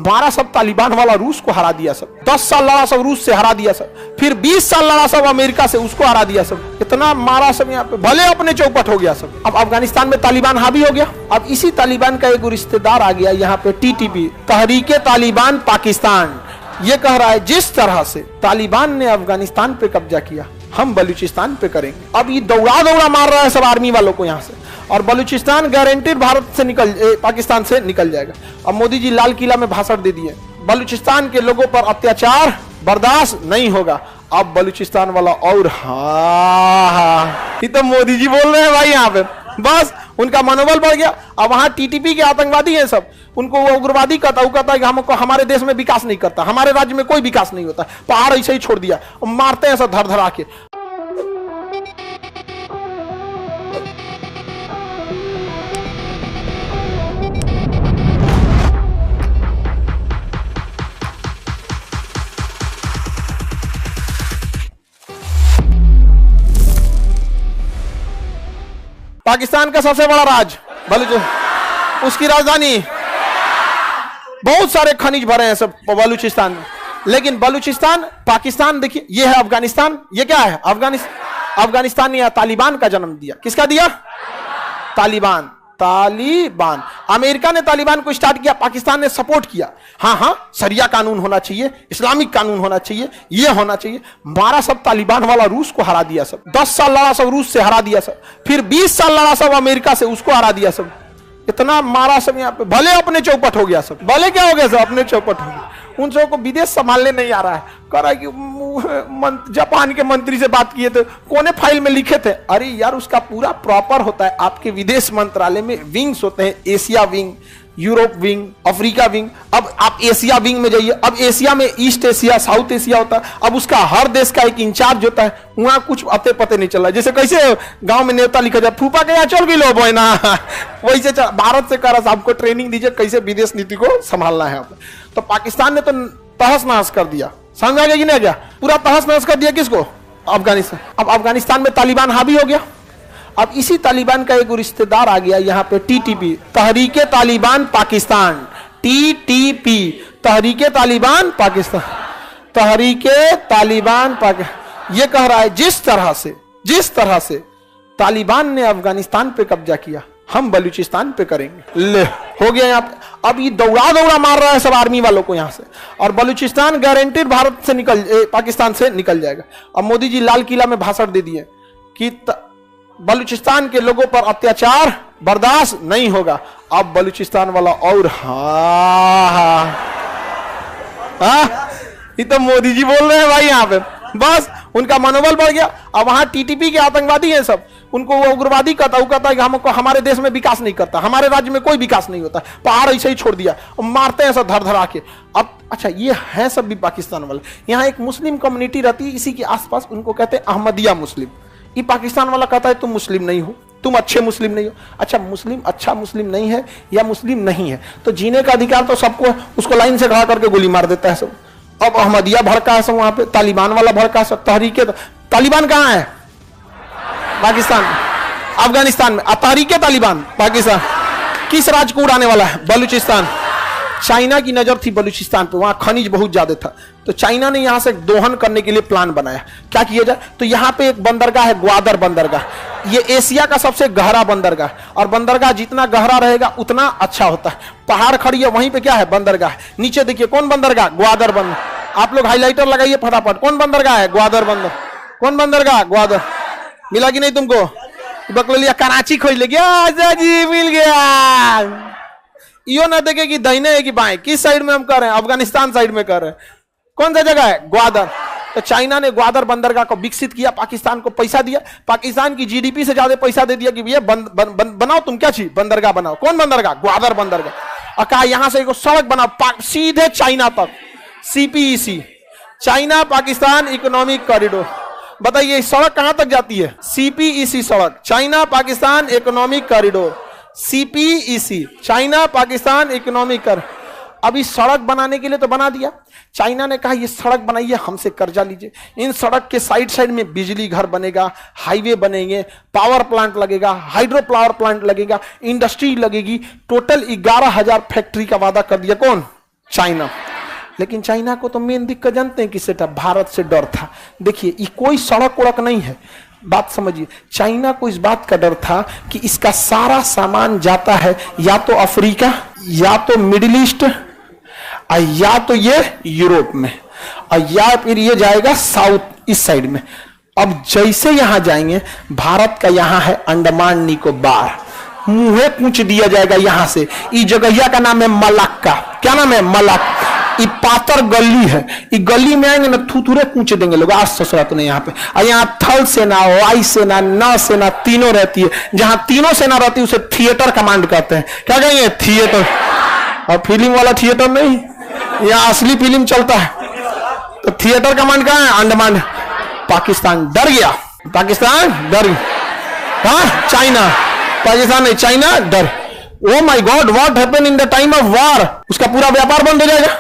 12 सब तालिबान वाला रूस को हरा दिया सब, 10 साल लड़ा सब रूस से हरा दिया सब, फिर 20 साल लड़ा सब अमेरिका से, उसको हरा दिया सब, इतना मारा सब यहाँ पे, भले अपने चौपट हो गया सब। अब अफगानिस्तान में तालिबान हावी हो गया। अब इसी तालिबान का एक रिश्तेदार आ गया यहाँ पे, टीटीपी, तहरीके तालिबान पाकिस्तान, ये कह रहा है जिस तरह से तालिबान ने अफगानिस्तान पे कब्जा किया हम बलूचिस्तान पे करेंगे। अब ये दौड़ा दौड़ा मार रहा है सब आर्मी वालों को यहाँ से, और बलूचिस्तान गारंटीड भारत से पाकिस्तान से निकल जाएगा। अब मोदी जी लाल किला में भाषण दे दिए, बलूचिस्तान के लोगों पर अत्याचार बर्दाश्त नहीं होगा। अब बलूचिस्तान वाला और हाँ, ये तो मोदी जी बोल रहे हैं भाई यहाँ पे, बस उनका मनोबल बढ़ गया। अब वहां टीटीपी के आतंकवादी हैं सब, उनको वो उग्रवादी कहता है कि हमको हमारे देश में विकास नहीं करता, हमारे राज्य में कोई विकास नहीं होता, पहाड़ ऐसे ही छोड़ दिया, मारते हैं सब धर धरा के। पाकिस्तान का सबसे बड़ा राज्य बलूचिस्तान, उसकी राजधानी, बहुत सारे खनिज भरे हैं सब बलूचिस्तान में। लेकिन बलूचिस्तान, पाकिस्तान देखिए, ये है अफगानिस्तान, ये क्या है अफगानिस्तान ने तालिबान का जन्म दिया। किसका दिया? तालिबान। अमेरिका ने तालिबान को स्टार्ट किया, पाकिस्तान ने सपोर्ट किया। हाँ, शरिया कानून होना चाहिए, इस्लामिक कानून होना चाहिए, ये होना चाहिए। 12 सब तालिबान वाला रूस को हरा दिया सब, 10 साल लड़ा सब रूस से हरा दिया सब, फिर 20 साल लड़ा सब अमेरिका से, उसको हरा दिया सब, इतना मारा सब यहाँ पे, भले अपने चौपट हो गया सब, भले क्या हो गया सब, अपने चौपट हो गया। उन सबों को विदेश संभालने नहीं आ रहा है, कह रहा है कि जापान के मंत्री से बात किए थे, कोने फाइल में लिखे थे। अरे यार, उसका पूरा प्रॉपर होता है, आपके विदेश मंत्रालय में विंग्स होते हैं, Asia wing, Europe wing, Africa wing. अब आप एशिया विंग में जाइए, अब एशिया में ईस्ट एशिया, साउथ एशिया होता है, अब उसका हर देश का एक इंचार्ज होता है, वहां कुछ अते पते नहीं चल रहा है। जैसे कैसे गांव में नेता लिखा जाए, फूफा के यहाँ चल गई लो बोना, वैसे भारत से कह रहा आपको ट्रेनिंग दीजिए कैसे विदेश नीति को संभालना है। तो पाकिस्तान ने तो तहस नहस कर दिया, समझ आ गया कि नहीं गया, पूरा तहस नहस कर दिया। किसको? अफगानिस्तान। अब अफगानिस्तान में तालिबान हावी हो गया। अब इसी तालिबान का एक रिश्तेदार आ गया यहाँ पे, टीटीपी, तहरीके तालिबान पाकिस्तान, टीटीपी, तहरीके तालिबान पाकिस्तान, तहरीके तालिबान पाकिस्तान, ये कह रहा है जिस तरह से तालिबान ने अफगानिस्तान पे कब्जा किया हम बलूचिस्तान पे करेंगे। ले हो गया यहाँ पे। अब ये दौड़ा दौड़ा मार रहा है सब आर्मी वालों को यहाँ से, और बलूचिस्तान गारंटीड भारत से पाकिस्तान से निकल जाएगा। अब मोदी जी लाल किला में भाषण दे दिए कि बलूचिस्तान के लोगों पर अत्याचार बर्दाश्त नहीं होगा। अब बलूचिस्तान वाला और हाँ, ये तो मोदी जी बोल रहे हैं भाई यहाँ पे, बस उनका मनोबल बढ़ गया। अब वहां टीटीपी के आतंकवादी हैं सब, उनको वो उग्रवादी कहता है कि हमको हमारे देश में विकास नहीं करता, हमारे राज्य में कोई विकास नहीं होता, पहाड़ ऐसे ही छोड़ दिया, मारते हैं सब धर धरा के। अब अच्छा, ये है सब भी पाकिस्तान वाले। यहाँ एक मुस्लिम कम्युनिटी रहती है इसी के आसपास, उनको कहते हैं अहमदिया मुस्लिम। ये पाकिस्तान वाला कहता है तुम मुस्लिम नहीं हो, तुम अच्छे मुस्लिम नहीं हो। अच्छा, मुस्लिम अच्छा मुस्लिम नहीं है या मुस्लिम नहीं है, तो जीने का अधिकार तो सबको है, उसको लाइन से खड़ा करके गोली मार देता है सब। अब अहमदिया भड़का है सब वहां पे, तालिबान वाला भड़का है सब, तहरीके। तालिबान कहाँ है? पाकिस्तान, अफगानिस्तान में। तहरीके तालिबान पाकिस्तान किस राज्य को उड़ाने वाला है? बलूचिस्तान। चाइना की नजर थी बलूचिस्तान पे, वहां खनिज बहुत ज्यादा था, तो चाइना ने यहां से दोहन करने के लिए प्लान बनाया। क्या किया जाए? तो यहां पे एक बंदरगाह है, ग्वादर बंदरगाह, ये एशिया का सबसे गहरा बंदरगाह, और बंदरगाह जितना गहरा रहेगा उतना अच्छा होता है। पहाड़ खड़ी है, वहीं पे क्या है? बंदरगाह। नीचे देखिए कौन बंदरगाह? ग्वादर बंदर। आप लोग हाईलाइटर लगाइए फटाफट, कौन बंदरगाह है? ग्वादर बंदर। कौन बंदरगाह? ग्वादर। मिला कि नहीं तुमको? बकलोलिया कराची खोज ले गया जी, मिल गया। यो ना देखे कि दाहिने है कि बाएं, किस साइड में हम कर रहे हैं? अफगानिस्तान साइड में कर रहे हैं। कौन सा जगह है? ग्वादर। तो चाइना ने ग्वादर बंदरगाह को विकसित किया, पाकिस्तान को पैसा दिया, पाकिस्तान की जीडीपी से ज्यादा पैसा दे दिया कि भैया बनाओ, तुम क्या चीज बंदरगाह बनाओ। कौन बंदरगाह? ग्वादर बंदरगाह। और कहा यहां से एक सड़क बनाओ सीधे चाइना तक, CPEC, China Pakistan economic corridor. बताइए सड़क कहां तक जाती है? सीपीईसी सड़क, China Pakistan economic corridor, CPEC, China Pakistan economic corridor. अभी सड़क बनाने के लिए तो बना दिया, चाइना ने कहा ये सड़क बनाइए, हमसे कर्जा लीजिए, इन सड़क के साइड साइड में बिजली घर बनेगा, हाईवे बनेंगे, पावर प्लांट लगेगा, हाइड्रो पावर प्लांट लगेगा, इंडस्ट्री लगेगी, टोटल 11,000 फैक्ट्री का वादा कर दिया। कौन? चाइना। लेकिन चाइना को तो मेन दिक्कत जानते हैं किससे था? भारत से डर था। देखिए ये कोई सड़क उड़क नहीं है, बात समझिए। चाइना को इस बात का डर था कि इसका सारा सामान जाता है या तो अफ्रीका, या तो मिडिल ईस्ट, या तो ये यूरोप में, और या फिर ये जाएगा साउथ इस साइड में। अब जैसे यहां जाएंगे, भारत का यहां है अंडमान निकोबार, मुंहे पूछ दिया जाएगा यहां से। इस जगहिया का नाम है मलक्का। क्या नाम है? मलक्का। ये पातर गली है, ये गली में आएंगे ना थूथूरे पूछ देंगे लोग, आज ससुरात नहीं यहाँ पे। और यहाँ थल सेना, वायु सेना, नौ सेना तीनों रहती है। जहां तीनों सेना रहती है उसे थिएटर कमांड कहते हैं। क्या कहेंगे? थिएटर। और फिल्म वाला थिएटर नहीं, यहाँ असली फिल्म चलता है। तो थिएटर कमांड कहाँ है? अंडमान। पाकिस्तान डर गया, पाकिस्तान डर गया। हाँ, चाइना, पाकिस्तान नहीं, चाइना डर। Oh my God, what happened in the time of war? उसका पूरा व्यापार बंद हो जाएगा।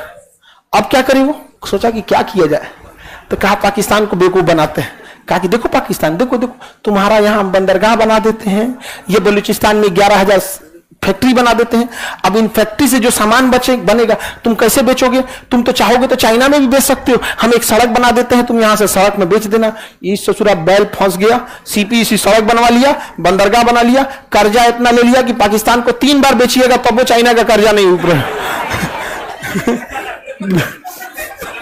अब क्या करें? वो सोचा कि क्या किया जाए, तो कहा पाकिस्तान को बेवकूफ बनाते हैं। कहा कि देखो पाकिस्तान, देखो देखो तुम्हारा यहां बंदरगाह बना देते हैं, ये बलूचिस्तान में 11,000 फैक्ट्री बना देते हैं। अब इन फैक्ट्री से जो सामान बनेगा तुम कैसे बेचोगे? तुम तो चाहोगे तो चाइना में भी बेच सकते हो। हम एक सड़क बना देते हैं, तुम यहां से सड़क में बेच देना। इस ससुरा बैल फंस गया। सीपीसी सड़क बनवा लिया, बंदरगाह बना लिया, कर्जा इतना ले लिया कि पाकिस्तान को 3 बार बेचिएगा तब वो चाइना का कर्जा नहीं उभरे।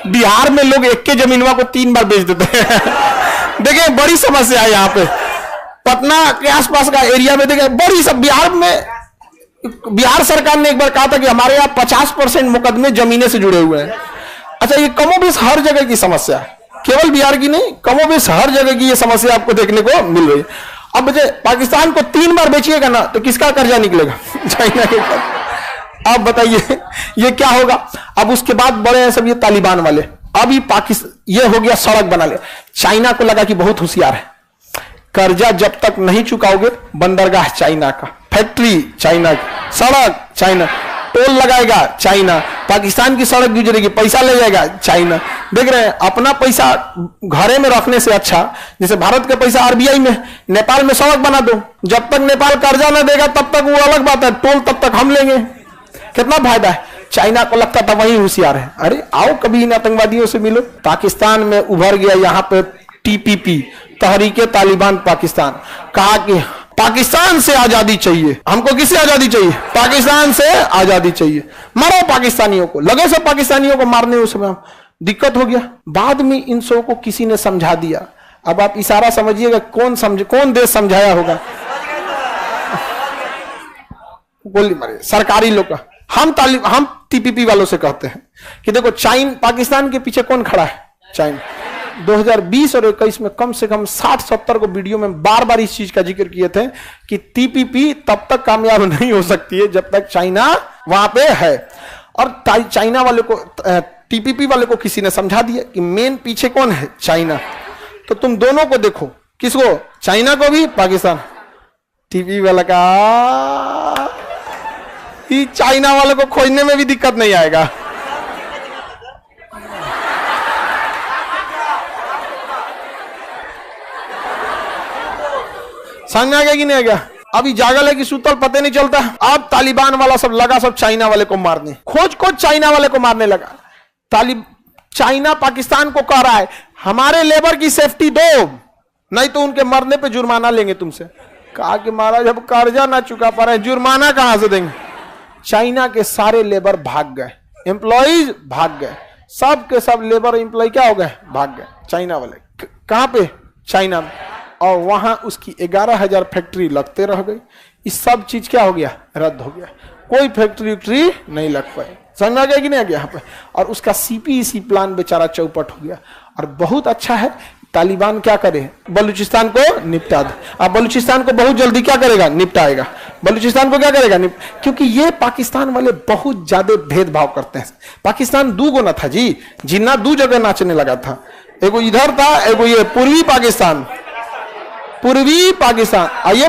बिहार में लोग एक के जमीनवा को 3 बार बेच देते हैं। देखिए बड़ी समस्या है यहाँ पे, पटना के आसपास का एरिया में देखिए बड़ी सब। बिहार सरकार ने एक बार कहा था कि हमारे यहाँ 50% मुकदमे जमीने से जुड़े हुए हैं। अच्छा, ये कमोबेश हर जगह की समस्या है, केवल बिहार की नहीं, कमोबेश हर जगह की ये समस्या आपको देखने को मिल रही है। अब पाकिस्तान को 3 बार बेचिएगा ना तो किसका कर्जा निकलेगा? चाइना के कर्जा। अब बताइए ये क्या होगा? अब उसके बाद बड़े हैं सब ये तालिबान वाले। अभी पाकिस्तान ये हो गया सड़क बना ले। चाइना को लगा कि बहुत होशियार है, कर्जा जब तक नहीं चुकाओगे, बंदरगाह चाइना का, फैक्ट्री चाइना की, सड़क चाइना, टोल लगाएगा चाइना, पाकिस्तान की सड़क गुजरेगी पैसा ले जाएगा चाइना। देख रहे हैं, अपना पैसा घरे में रखने से अच्छा जैसे भारत का पैसा आरबीआई में, नेपाल में सड़क बना दो। जब तक नेपाल कर्जा ना देगा तब तक वो अलग बात है, टोल तब तक हम लेंगे। कितना फायदा है? चाइना को लगता था वही होशियार है। अरे आओ कभी इन आतंकवादियों से मिलो। पाकिस्तान में उभर गया यहाँ पे टीपीपी, तहरीके तालिबान पाकिस्तान। कहा कि पाकिस्तान से आजादी चाहिए। हमको किससे आजादी चाहिए? पाकिस्तान से आजादी चाहिए। मारो पाकिस्तानियों को। लगे सब पाकिस्तानियों को मारने, उस समय दिक्कत हो गया। बाद में इन सबों को किसी ने समझा दिया। अब आप इशारा समझिएगा कौन देश समझाया होगा? गोली मारे सरकारी लोग का। हम टीपीपी वालों से कहते हैं कि देखो पाकिस्तान के पीछे कौन खड़ा है? चाइना। 2020 और 21 में कम से कम 60-70 को वीडियो में बार बार इस चीज का जिक्र किए थे कि टीपीपी तब तक कामयाब नहीं हो सकती है जब तक चाइना वहां पे है। और चाइना वाले को, टीपीपी वाले को किसी ने समझा दिया कि मेन पीछे कौन है? चाइना। तो तुम दोनों को देखो, किसको? चाइना को भी, पाकिस्तान। टीपीपी वाला का चाइना वाले को खोजने में भी दिक्कत नहीं आएगा। समझ आ गया कि नहीं आ गया? अभी जागल है कि सूतल पते नहीं चलता। अब तालिबान वाला सब लगा सब चाइना वाले को मारने, खोज चाइना वाले को मारने लगा। चाइना पाकिस्तान को कह रहा है हमारे लेबर की सेफ्टी दो, नहीं तो उनके मरने पे जुर्माना लेंगे तुमसे। कहा कि महाराज अब कर्जा ना चुका पा रहे, जुर्माना कहां से देंगे? चाइना के सारे लेबर भाग गए, एम्प्लॉइज भाग गए, सब के सब लेबर एम्प्लॉय क्या हो गए? भाग गए। चाइना वाले कहां पे? चाइना में। और वहां उसकी 11,000 फैक्ट्री लगते रह गई। इस सब चीज क्या हो गया? रद्द हो गया। कोई फैक्ट्री नहीं लग पाई। समझ आ गया कि नहीं आ गया यहाँ पे? और उसका सीपीसी प्लान बेचारा चौपट हो गया। और बहुत अच्छा है, तालिबान क्या करे? बलूचिस्तान को निपटा दे। अब बलूचिस्तान को बहुत जल्दी क्या करेगा? निपटाएगा। बलूचिस्तान को क्या करेगा? क्योंकि ये पाकिस्तान वाले बहुत ज्यादा भेदभाव करते हैं। पाकिस्तान दो गुना था जी, जिन्ना 2 जगह नाचने लगा था। एगो इधर था, एगो ये पूर्वी पाकिस्तान और ये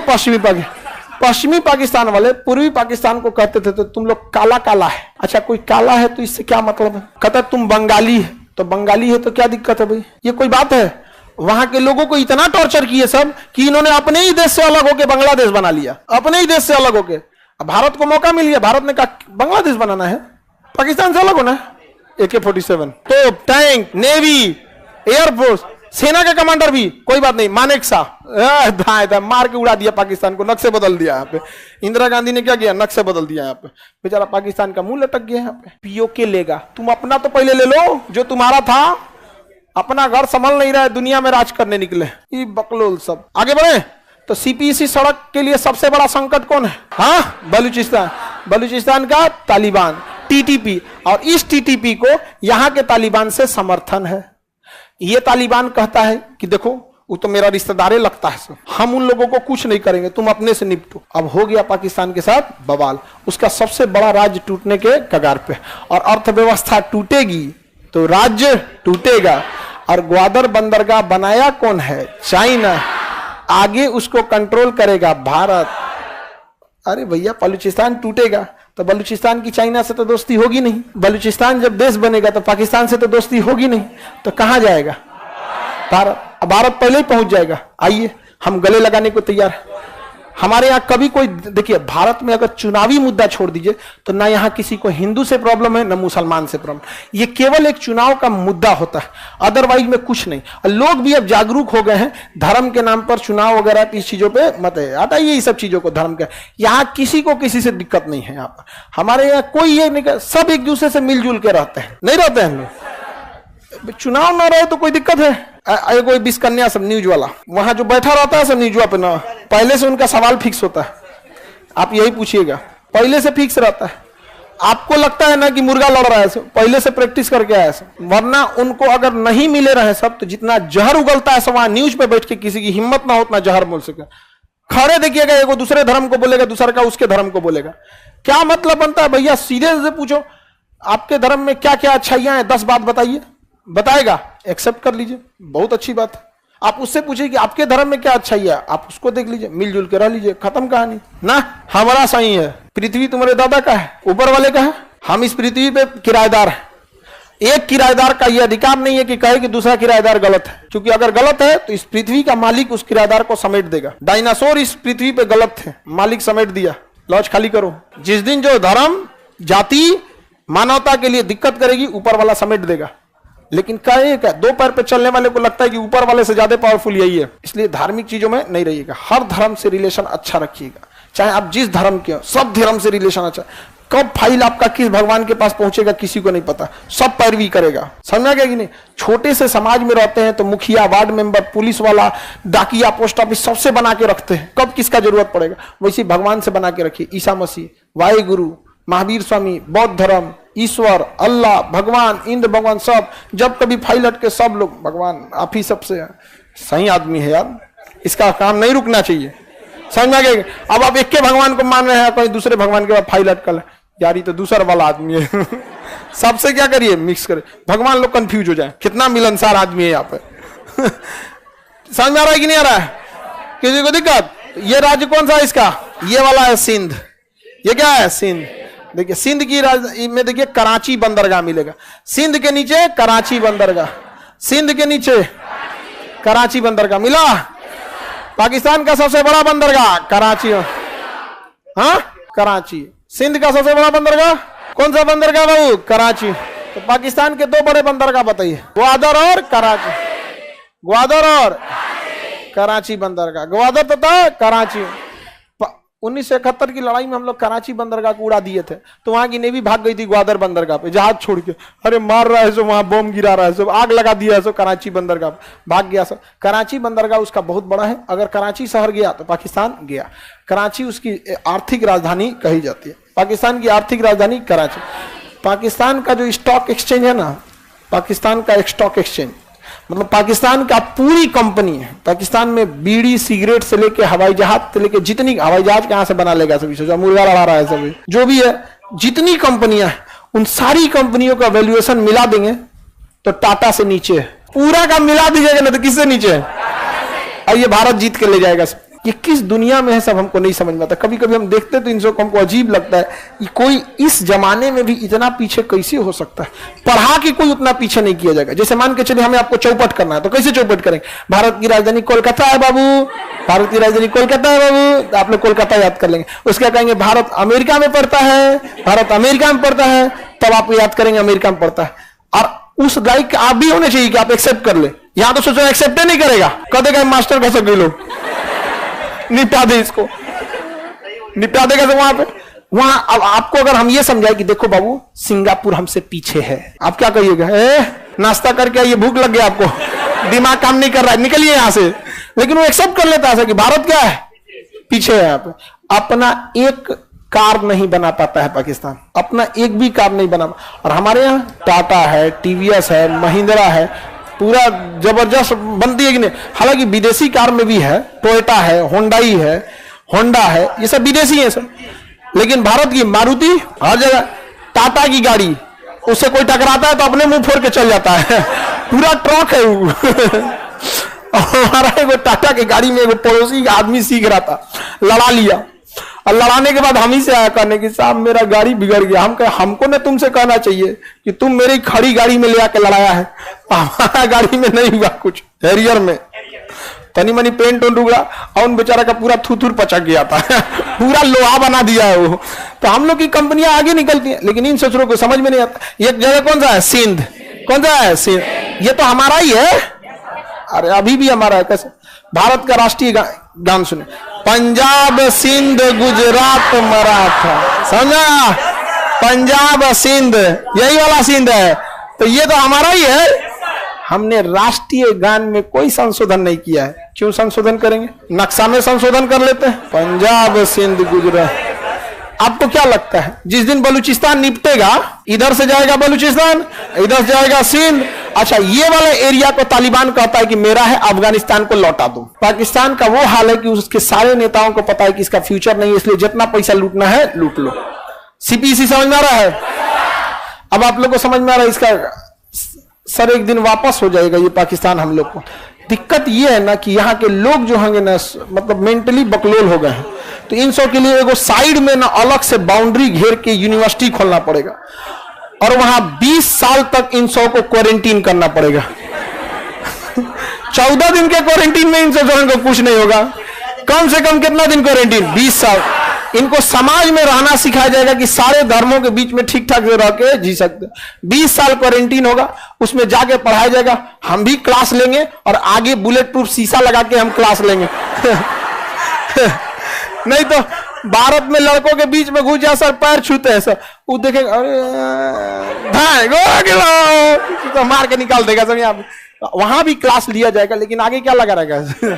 पश्चिमी पाकिस्तान वाले पूर्वी पाकिस्तान को कहते थे तो तुम लोग काला काला है। अच्छा, कोई काला है तो इससे क्या मतलब है? कहता तुम बंगाली है, तो बंगाली है तो क्या दिक्कत है भाई? ये कोई बात है? वहां के लोगों को इतना टॉर्चर किए सब कि इन्होंने अपने ही देश से अलग होकर बांग्लादेश बना लिया। अपने ही देश से अलग होकर। अब भारत को मौका मिल गया, भारत ने कहा बांग्लादेश बनाना है, पाकिस्तान से अलग होना है। AK-47 तो टैंक, नेवी, एयरफोर्स, सेना के कमांडर भी कोई बात नहीं, मानेकशा मार के उड़ा दिया पाकिस्तान को, नक्शे बदल दिया। यहाँ पे इंदिरा गांधी ने क्या किया, नक्शे बदल दिया। यहाँ पे बेचारा पाकिस्तान का मुंह लटक गया। यहाँ पे POK लेगा, तुम अपना तो पहले ले लो जो तुम्हारा था, अपना घर संभल नहीं रहा है, दुनिया में राज करने निकले ये बकलोल सब। आगे बढ़े तो CPEC सड़क के लिए सबसे बड़ा संकट कौन है? हाँ, बलूचिस्तान। बलूचिस्तान का तालिबान, TTP, और इस TTP को यहाँ के तालिबान से समर्थन है। ये तालिबान कहता है कि देखो वो तो मेरा रिश्तेदार लगता है, हम उन लोगों को कुछ नहीं करेंगे, तुम अपने से निपटो। अब हो गया पाकिस्तान के साथ बवाल, उसका सबसे बड़ा राज्य टूटने के कगार पे, और अर्थव्यवस्था टूटेगी तो राज्य टूटेगा। और ग्वादर बंदरगाह बनाया कौन है? चाइना। आगे उसको कंट्रोल करेगा भारत। अरे भैया बलूचिस्तान टूटेगा तो बलूचिस्तान की चाइना से तो दोस्ती होगी नहीं, बलूचिस्तान जब देश बनेगा तो पाकिस्तान से तो दोस्ती होगी नहीं, तो कहां जाएगा? भारत। भारत पहले ही पहुंच जाएगा। आइए हम गले लगाने को तैयार हैं। हमारे यहाँ कभी कोई, देखिए भारत में अगर चुनावी मुद्दा छोड़ दीजिए तो ना यहाँ किसी को हिंदू से प्रॉब्लम है ना मुसलमान से प्रॉब्लम, ये केवल एक चुनाव का मुद्दा होता है, अदरवाइज में कुछ नहीं। और लोग भी अब जागरूक हो गए हैं, धर्म के नाम पर चुनाव वगैरह इस चीजों पे मत है, हटाइए ये सब चीजों को। धर्म का यहाँ किसी को किसी से दिक्कत नहीं है। यहाँ पर हमारे यहाँ कोई ये नहीं, सब एक दूसरे से मिलजुल के रहते हैं, नहीं रहते हैं लोग। चुनाव ना रहे तो कोई दिक्कत है? कोई बिस्कन्या सब न्यूज वाला वहां जो बैठा रहता है सब न्यूज पे ना, पहले से उनका सवाल फिक्स होता है, आप यही पूछिएगा, पहले से फिक्स रहता है। आपको लगता है ना कि मुर्गा लड़ रहा है सब, पहले से प्रैक्टिस करके आया सब, वरना उनको अगर नहीं मिले रहे सब तो जितना जहर उगलता है सब वहां न्यूज पे बैठ के किसी की हिम्मत ना हो उतना जहर बोल सके। खड़े देखिएगा, एगो दूसरे धर्म को बोलेगा, दूसरा का उसके धर्म को बोलेगा, क्या मतलब बनता है भैया? सीधे से पूछो आपके धर्म में क्या क्या अच्छाइयां हैं, 10 बात बताइए, बताएगा, एक्सेप्ट कर लीजिए, बहुत अच्छी बात है। आप उससे पूछिए कि आपके धर्म में क्या अच्छाई है, आप उसको देख लीजिए, मिलजुल के रह लीजिए, खत्म कहानी ना। हमारा सही है, पृथ्वी तुम्हारे दादा का है, ऊपर वाले का है, हम इस पृथ्वी पे किराएदार हैं। एक किराएदार का यह अधिकार नहीं है कि कहे कि दूसरा किराएदार गलत है, क्योंकि अगर गलत है तो इस पृथ्वी का मालिक उस किराएदार को समेट देगा। डायनासोर इस पृथ्वी पे गलत थे, मालिक समेट दिया, लॉज खाली करो। जिस दिन जो धर्म, जाति, मानवता के लिए दिक्कत करेगी ऊपर वाला समेट देगा। लेकिन कहे क्या, 2 पैर पे चलने वाले को लगता है कि ऊपर वाले से ज्यादा पावरफुल यही है, इसलिए धार्मिक चीजों में नहीं रहिएगा। हर धर्म से रिलेशन अच्छा रखिएगा, चाहे आप जिस धर्म के हो, सब धर्म से रिलेशन अच्छा। कब फाइल आपका किस भगवान के पास पहुंचेगा किसी को नहीं पता, सब पैरवी करेगा, समझा गया कि नहीं? छोटे से समाज में रहते हैं तो मुखिया, वार्ड मेंबर, पुलिस वाला, डाकिया, पोस्ट ऑफिस सबसे बना के रखते हैं, कब किसका जरूरत पड़ेगा। वैसे भगवान से बना के रखिए, ईसा मसीह, वाहेगुरु, महावीर स्वामी, बौद्ध धर्म, ईश्वर, अल्लाह, भगवान, इंद्र भगवान, सब जब कभी फाइल हट के सब लोग भगवान आप ही सबसे सही आदमी है यार, इसका काम नहीं रुकना चाहिए, समझ में गए? अब आप एक के भगवान को मान रहे हैं, कोई दूसरे भगवान के बाद फाइल अटकल है, यार ये तो दूसरा वाला आदमी है सबसे क्या करिए, मिक्स करिए, भगवान लोग कंफ्यूज हो जाए, कितना मिलनसार आदमी है यहाँ पे समझ में आ रहा है कि नहीं आ रहा है? किसी को दिक्कत? ये राज्य कौन सा है इसका? ये वाला है सिंध। ये क्या है? सिंध। देखिए सिंध की में देखिए कराची बंदरगाह मिलेगा, सिंध के नीचे कराची बंदरगाह, सिंध के नीचे कराची बंदरगाह मिला। पाकिस्तान का सबसे बड़ा बंदरगाह कराची, हाँ कराची। सिंध का सबसे बड़ा बंदरगाह कौन सा बंदरगाह बाबू? कराची। तो पाकिस्तान के 2 बड़े बंदरगाह बताइए, ग्वादर और कराची। ग्वादर और कराची बंदरगाह, ग्वादर तथा कराची। 1971 की लड़ाई में हम लोग कराची बंदरगाह को उड़ा दिए थे, तो वहां की नेवी भाग गई थी ग्वादर बंदरगाह पे जहाज छोड़ के, अरे मार रहा है सो, वहां बम गिरा रहा है सो, आग लगा दिया है सो, कराची बंदरगाह भाग गया सो। कराची बंदरगाह उसका बहुत बड़ा है, अगर कराची शहर गया तो पाकिस्तान गया। कराची उसकी आर्थिक राजधानी कही जाती है, पाकिस्तान की आर्थिक राजधानी कराची। पाकिस्तान का जो स्टॉक एक्सचेंज है ना, पाकिस्तान का एक स्टॉक एक्सचेंज मतलब पाकिस्तान का पूरी कंपनी है। पाकिस्तान में बीड़ी, सिगरेट से लेके हवाई जहाज से लेके, जितनी हवाई जहाज कहां से बना लेगा सभी, सोचा मुर्गा लड़ा रहा है सभी, जो भी है जितनी कंपनियां हैं उन सारी कंपनियों का वैल्यूएशन मिला देंगे तो टाटा से नीचे है। पूरा का मिला दीजिएगा ना तो किससे नीचे है? और ये भारत जीत के ले जाएगा। ये किस दुनिया में है सब हमको नहीं समझ में आता। कभी कभी हम देखते तो इन सब हमको अजीब लगता है कि कोई इस जमाने में भी इतना पीछे कैसे हो सकता है। पढ़ा के कोई उतना पीछे नहीं किया जाएगा। जैसे मान के चलिए हमें आपको चौपट करना है तो कैसे चौपट करेंगे? भारत की राजधानी कोलकाता है बाबू, भारत की राजधानी कोलकाता है बाबू, तो आप लोग कोलकाता याद कर लेंगे। उसके कहेंगे भारत अमेरिका में पड़ता है, भारत अमेरिका में पड़ता है, तब आप याद करेंगे अमेरिका में पड़ता है। और उस लाइक आप भी होने चाहिए कि आप एक्सेप्ट कर ले। यहां तो सोचो एक्सेप्ट नहीं करेगा, कह देगा मास्टर कैसे गए लोग, निपटा दे इसको, निपटा देगा। तो वहां पे वहां अब आपको अगर हम ये समझाए कि देखो बाबू सिंगापुर हमसे पीछे है, आप क्या कहिएगा? नाश्ता करके आइए, भूख लग गया आपको, दिमाग काम नहीं कर रहा है, निकलिए यहां से। लेकिन वो एक्सेप्ट कर लेता है कि भारत क्या है, पीछे है। यहाँ पे अपना एक कार नहीं बना पाता है पाकिस्तान, अपना एक भी कार नहीं बना। और हमारे यहाँ टाटा है, टीवीएस है, महिंद्रा है, पूरा जबरदस्त बनती है कि नहीं। हालांकि विदेशी कार में भी है, टोयोटा है, होंडाई है, होंडा है, ये सब विदेशी है सब। लेकिन भारत की मारुति हर जगह, टाटा की गाड़ी उससे कोई टकराता है तो अपने मुंह फोड़ के चल जाता है, पूरा ट्रक है वो। हमारा एगो टाटा की गाड़ी में एगो पड़ोसी आदमी सीख रहा था, लड़ा लिया, और लड़ाने के बाद हम ही से आया कहने कि साहब मेरा गाड़ी बिगड़ गया। हम कहे हमको ना तुमसे कहना चाहिए कि तुम मेरी खड़ी गाड़ी में ले आके लड़ाया है, हमारा गाड़ी में नहीं हुआ कुछ, हैरियर में तनी मनी पेंट उन उगड़ा और उन बेचारा का पूरा थूथूर पचक गया था। पूरा लोहा बना दिया है वो। तो हम लोग की कंपनियां आगे निकलती हैं, लेकिन इन सोचरों को समझ में नहीं आता। ये जगह कौन सा है? सिंध। कौन सा है? सिंध। ये तो हमारा ही है, अरे अभी भी हमारा है। कैसे? भारत का राष्ट्रीय गान सुने, पंजाब सिंध गुजरात मराठा, समझा? पंजाब सिंध, यही वाला सिंध है, तो ये तो हमारा ही है। हमने राष्ट्रीय गान में कोई संशोधन नहीं किया है। क्यों संशोधन करेंगे? नक्शा में संशोधन कर लेते हैं, पंजाब सिंध गुजरात। आपको क्या लगता है जिस दिन बलूचिस्तान निपटेगा, इधर से जाएगा बलूचिस्तान, इधर से जाएगा सिंध। अच्छा, ये वाला एरिया को तालिबान कहता है कि मेरा है, अफगानिस्तान को लौटा दो। पाकिस्तान का वो हाल है कि उसके सारे नेताओं को पता है कि इसका फ्यूचर नहीं है, इसलिए जितना पैसा लूटना है लूट लो। सीपीसी समझ में आ रहा है? अब आप लोग को समझ में आ रहा है इसका सर एक दिन वापस हो जाएगा ये पाकिस्तान हम लोग को। दिक्कत ये है ना कि यहाँ के लोग जो होंगे ना, मतलब मेंटली बकलोल हो गए हैं। तो इन सब के लिए एगो साइड में ना अलग से बाउंड्री घेर के यूनिवर्सिटी खोलना पड़ेगा, और वहां 20 साल तक इन सब को क्वारंटीन करना पड़ेगा। 14 दिन के क्वारंटीन में इन सब को कुछ नहीं होगा। कम से कम कितना दिन क्वारंटीन? 20 साल। इनको समाज में रहना सिखाया जाएगा कि सारे धर्मों के बीच में ठीक ठाक रह के जी सकते। 20 साल क्वारंटीन होगा, उसमें जाके पढ़ाया जाएगा। हम भी क्लास लेंगे और आगे बुलेट प्रूफ शीशा लगा के हम क्लास लेंगे। नहीं तो भारत में लड़कों के बीच में घुस जा, सर पैर छूते हैं सर, वो देखेंगे अरे तो मार के निकाल देगा सब। यहाँ वहां भी क्लास लिया जाएगा, लेकिन आगे क्या लगा रहेगा?